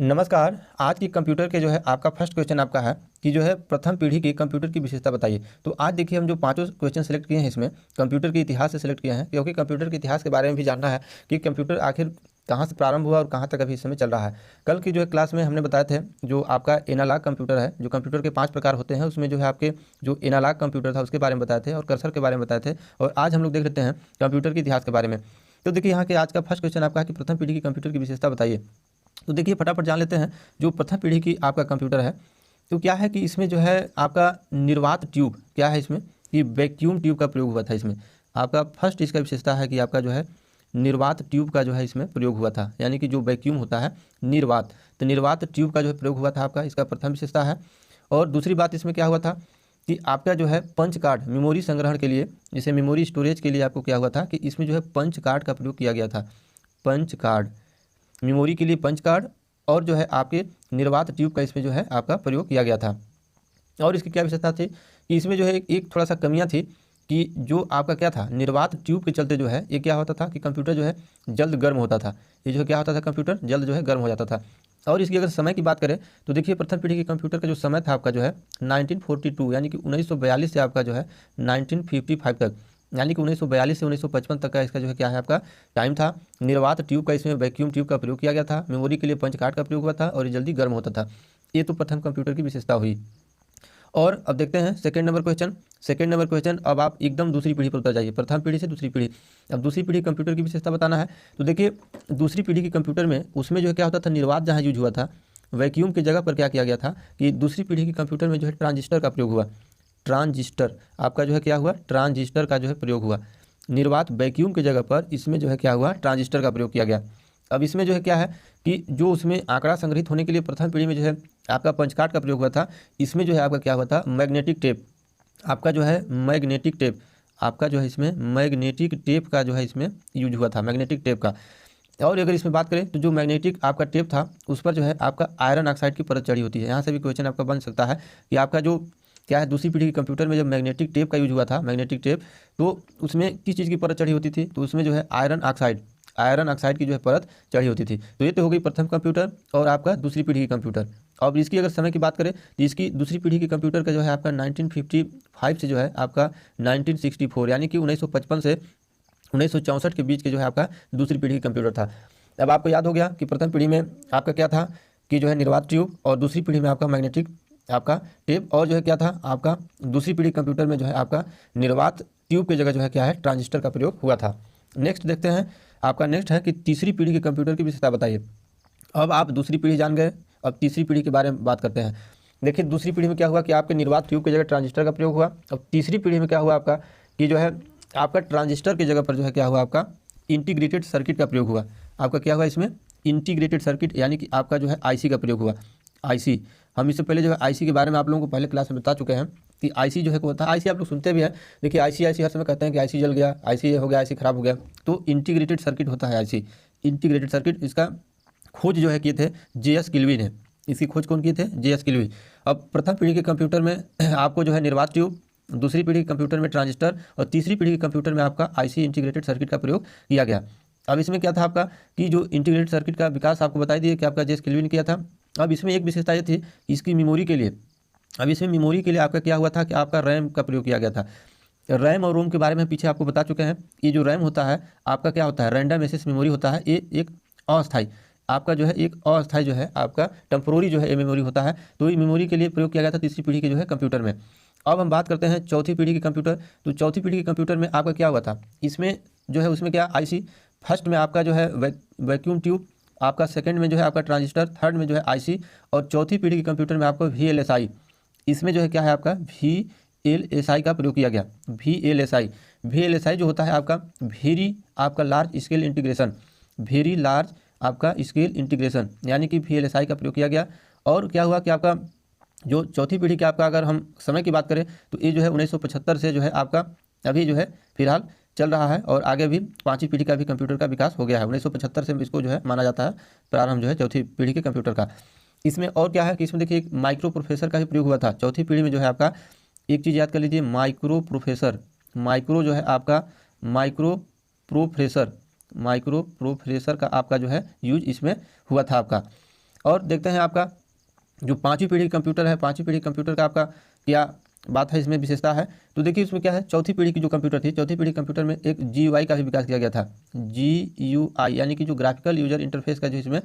नमस्कार। आज की कंप्यूटर के जो है आपका फर्स्ट क्वेश्चन आपका है कि जो है प्रथम पीढ़ी की कंप्यूटर की विशेषता बताइए। तो आज देखिए हम जो पांचों क्वेश्चन सेलेक्ट किए हैं इसमें कंप्यूटर के इतिहास से सेलेक्ट किए हैं, क्योंकि कंप्यूटर के इतिहास के बारे में भी जानना है कि कंप्यूटर आखिर कहाँ से प्रारंभ हुआ और कहाँ तक अभी इस समय चल रहा है। कल की जो है क्लास में हमने बताए थे जो आपका एनालॉग कंप्यूटर है, जो कंप्यूटर के 5 प्रकार होते हैं, उसमें जो है आपके जो एनालॉग कंप्यूटर था उसके बारे में बताए थे और कर्सर के बारे में बताए थे। और आज हम लोग देख लेते हैं कंप्यूटर के इतिहास के बारे में। तो देखिए यहाँ के आज का फर्स्ट क्वेश्चन आपका है कि प्रथम पीढ़ी की कंप्यूटर की विशेषता बताइए। तो देखिए फटाफट जान लेते हैं जो प्रथम पीढ़ी की आपका कंप्यूटर है। तो क्या है कि इसमें जो है आपका निर्वात ट्यूब क्या है इसमें कि वैक्यूम ट्यूब का प्रयोग हुआ था। इसमें आपका फर्स्ट इसका विशेषता है कि आपका जो है निर्वात ट्यूब का जो है इसमें प्रयोग हुआ था, यानी कि जो वैक्यूम होता है निर्वात, तो निर्वात ट्यूब का जो है प्रयोग हुआ था आपका, इसका प्रथम विशेषता है। और दूसरी बात इसमें क्या हुआ था कि आपका जो है पंच कार्ड मेमोरी संग्रहण के लिए, जैसे मेमोरी स्टोरेज के लिए आपको क्या हुआ था कि इसमें जो है पंच कार्ड का प्रयोग किया गया था। पंच कार्ड मेमोरी के लिए पंच कार्ड और जो है आपके निर्वात ट्यूब का इसमें जो है आपका प्रयोग किया गया था। और इसकी क्या विशेषता थी कि इसमें जो है एक थोड़ा सा कमियां थी कि जो आपका क्या था निर्वात ट्यूब के चलते जो है ये क्या होता था कि कंप्यूटर जो है जल्द गर्म होता था। ये जो है क्या होता था कंप्यूटर जल्द जो है गर्म हो जाता था। और इसकी अगर समय की बात करें तो देखिए प्रथम पीढ़ी के कंप्यूटर का जो समय था आपका जो है 1942 यानी कि 1942 से आपका जो है 1955 तक, यानी कि 1942 से 1955 तक का इसका जो है क्या है आपका टाइम था। निर्वात ट्यूब का इसमें वैक्यूम ट्यूब का प्रयोग किया गया था, मेमोरी के लिए पंच कार्ड का प्रयोग हुआ था और ये जल्दी गर्म होता था। ये तो प्रथम कंप्यूटर की विशेषता हुई। और अब देखते हैं second number question. Second number question अब आप एकदम दूसरी पीढ़ी पर उतर जाइए, प्रथम पीढ़ी से दूसरी पीढ़ी। अब दूसरी पीढ़ी कंप्यूटर की विशेषता बताना है। तो देखिए दूसरी पीढ़ी के कंप्यूटर में उसमें जो है क्या होता था निर्वात जहाँ यूज हुआ था वैक्यूम की जगह पर क्या किया गया था कि दूसरी पीढ़ी के कंप्यूटर में जो है ट्रांजिस्टर का प्रयोग हुआ। ट्रांजिस्टर आपका जो है क्या हुआ, ट्रांजिस्टर का जो है प्रयोग हुआ। निर्वात वैक्यूम की जगह पर इसमें जो है क्या हुआ ट्रांजिस्टर का प्रयोग किया गया। अब इसमें जो है क्या है कि जो उसमें आंकड़ा संग्रहित होने के लिए प्रथम पीढ़ी में जो है आपका पंचकार्ड का प्रयोग हुआ था, इसमें जो है आपका क्या हुआ था मैग्नेटिक टेप, आपका जो है मैग्नेटिक टेप, आपका जो है इसमें मैग्नेटिक टेप का जो है इसमें यूज हुआ था, मैग्नेटिक टेप का। और अगर इसमें बात करें तो जो मैग्नेटिक आपका टेप था उस पर जो है आपका आयरन ऑक्साइड की परत चढ़ी होती है। यहाँ से भी क्वेश्चन आपका बन सकता है कि आपका जो क्या है दूसरी पीढ़ी के कंप्यूटर में जब मैग्नेटिक टेप का यूज हुआ था, मैग्नेटिक टेप, तो उसमें किस चीज़ की परत चढ़ी होती थी, तो उसमें जो है आयरन ऑक्साइड की जो है परत चढ़ी होती थी। तो ये तो हो गई प्रथम कंप्यूटर और आपका दूसरी पीढ़ी की कंप्यूटर। अब इसकी अगर समय की बात करें तो इसकी दूसरी पीढ़ी के कंप्यूटर का जो है आपका 1955 से जो है आपका 1964 यानी कि 1955 से 1964 के बीच के जो है आपका दूसरी पीढ़ी का कंप्यूटर था। अब आपको याद हो गया कि प्रथम पीढ़ी में आपका क्या था कि जो है निर्वात ट्यूब और दूसरी पीढ़ी में आपका मैग्नेटिक आपका टेप और जो है क्या था आपका दूसरी पीढ़ी कंप्यूटर में जो है आपका निर्वात ट्यूब की जगह जो है क्या है ट्रांजिस्टर का प्रयोग हुआ था। नेक्स्ट देखते हैं आपका नेक्स्ट है कि तीसरी पीढ़ी के कंप्यूटर की विशेषता बताइए। अब आप दूसरी पीढ़ी जान गए, अब तीसरी पीढ़ी के बारे में बात करते हैं। देखिए दूसरी पीढ़ी में क्या हुआ कि आपके निर्वात ट्यूब की जगह ट्रांजिस्टर का प्रयोग हुआ। अब तीसरी पीढ़ी में क्या हुआ आपका कि जो है आपका ट्रांजिस्टर की जगह पर जो है क्या हुआ आपका इंटीग्रेटेड सर्किट का प्रयोग हुआ। आपका क्या हुआ इसमें इंटीग्रेटेड सर्किट यानी कि आपका जो है आईसी का प्रयोग हुआ। आईसी हम इससे पहले जो है आईसी के बारे में आप लोगों को पहले क्लास में बता चुके हैं कि आईसी जो है होता है, आईसी आप लोग सुनते भी हैं। देखिए आईसी हर समय कहते हैं कि आईसी जल गया, आईसी हो गया, आईसी खराब हो गया, तो इंटीग्रेटेड सर्किट होता है आईसी, इंटीग्रेटेड सर्किट। इसका खोज जो है किए थे जेएस किल्वी ने, इसकी खोज कौन किए थे जेएस किल्वी। अब प्रथम पीढ़ी के कंप्यूटर में आपको जो है निर्वात ट्यूब, दूसरी पीढ़ी के कंप्यूटर में ट्रांजिस्टर और तीसरी पीढ़ी के कंप्यूटर में आपका आईसी इंटीग्रेटेड सर्किट का प्रयोग किया गया। अब इसमें क्या था आपका कि जो इंटीग्रेटेड सर्किट का विकास आपको बताई दिए कि आपका जेएस किल्वी ने किया था। अब इसमें एक विशेषता ये थी कि इसकी मेमोरी के लिए, अब इसमें मेमोरी के लिए आपका क्या हुआ था कि आपका रैम का प्रयोग किया गया था। रैम और रोम के बारे में पीछे आपको बता चुके हैं। ये जो रैम होता है आपका क्या होता है रैंडम एक्सेस मेमोरी होता है, ये एक अस्थायी आपका जो है एक अस्थायी जो है आपका टेम्पोररी जो है ये मेमोरी होता है। तो ये मेमोरी के लिए प्रयोग किया गया था तीसरी पीढ़ी के जो है कंप्यूटर में। अब हम बात करते हैं चौथी पीढ़ी के कंप्यूटर। तो चौथी पीढ़ी के कंप्यूटर में आपका क्या हुआ था, इसमें जो है उसमें क्या आईसी, फर्स्ट में आपका जो है वैक्यूम ट्यूब, आपका सेकंड में जो है आपका ट्रांजिस्टर, थर्ड में जो है आईसी और चौथी पीढ़ी के कंप्यूटर में आपको वीएलएसआई, इसमें जो है क्या है आपका वीएलएसआई का प्रयोग किया गया। वीएलएसआई जो होता है आपका वेरी आपका large scale integration, very large आपका स्केल इंटीग्रेशन, यानी कि वीएलएसआई का प्रयोग किया गया। और क्या हुआ कि आपका जो चौथी पीढ़ी के आपका अगर हम समय की बात करें तो ये जो है 1975 से जो है आपका अभी जो है फिलहाल चल रहा है और आगे भी पांचवी पीढ़ी का भी कंप्यूटर का विकास हो गया है। 1975 से इसको जो है माना जाता है प्रारंभ जो है चौथी पीढ़ी के कंप्यूटर का। इसमें और क्या है कि इसमें देखिए एक माइक्रो प्रोसेसर का भी प्रयोग हुआ था चौथी पीढ़ी में जो है आपका, एक चीज़ याद कर लीजिए माइक्रो प्रोसेसर, माइक्रो जो है आपका माइक्रो प्रोसेसर का आपका जो है यूज इसमें हुआ था आपका। और देखते हैं आपका जो पाँचवीं पीढ़ी कंप्यूटर है, पाँचवीं पीढ़ी कंप्यूटर का आपका क्या बात है, इसमें विशेषता है। तो देखिए इसमें क्या है, चौथी पीढ़ी की जो कंप्यूटर थी, चौथी पीढ़ी कंप्यूटर में एक GUI का भी विकास किया गया था। GUI यानी कि जो ग्राफिकल यूजर इंटरफेस का जो इसमें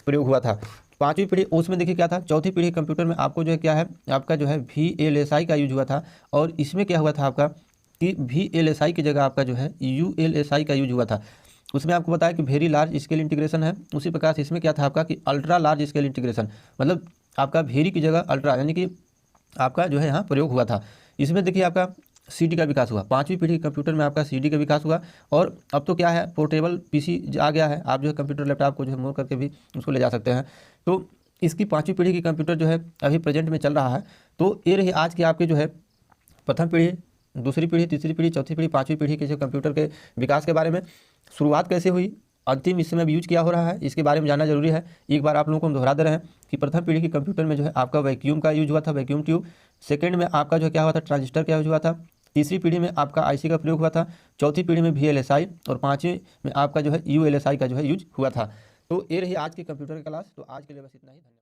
प्रयोग हुआ था। पाँचवीं पीढ़ी उसमें देखिए क्या था, चौथी पीढ़ी कंप्यूटर में आपको जो है क्या है, आपका जो है VLSI का यूज हुआ था। और इसमें क्या हुआ था आपका कि VLSI की जगह आपका जो है ULSI का यूज हुआ था। उसमें आपको बताया कि वेरी लार्ज स्केल इंटीग्रेशन है। उसी प्रकार से इसमें क्या था आपका कि अल्ट्रा लार्ज स्केल इंटीग्रेशन, मतलब आपका वेरी की जगह अल्ट्रा यानी कि आपका जो है यहाँ प्रयोग हुआ था। इसमें देखिए आपका CD का विकास हुआ, पाँचवीं पीढ़ी कंप्यूटर में आपका CD का विकास हुआ। और अब तो क्या है, पोर्टेबल PC आ गया है, आप जो है कंप्यूटर लैपटॉप को जो है मोड़ करके भी उसको ले जा सकते हैं। तो इसकी पाँचवीं पीढ़ी की कंप्यूटर जो है अभी प्रेजेंट में चल रहा है। तो ये रही आज की आपकी जो है प्रथम पीढ़ी, दूसरी पीढ़ी, तीसरी पीढ़ी, चौथी पीढ़ी, पाँचवीं पीढ़ी के जो कंप्यूटर के विकास के बारे में। शुरुआत कैसे हुई, अंतिम इस समय यूज क्या हो रहा है, इसके बारे में जानना जरूरी है। एक बार आप लोगों को हम दोहरा दे रहे हैं कि प्रथम पीढ़ी के कंप्यूटर में जो है आपका वैक्यूम का यूज हुआ था, वैक्यूम ट्यूब। सेकंड में आपका जो क्या हुआ था, ट्रांजिस्टर का यूज हुआ था। तीसरी पीढ़ी में आपका IC का प्रयोग हुआ था। चौथी पीढ़ी में VLSI और पाँचवीं में आपका जो है ULSI का जो है यूज हुआ था। तो ये रही आज की कंप्यूटर की क्लास। तो आज के लिए बस इतना ही। धन्यवाद।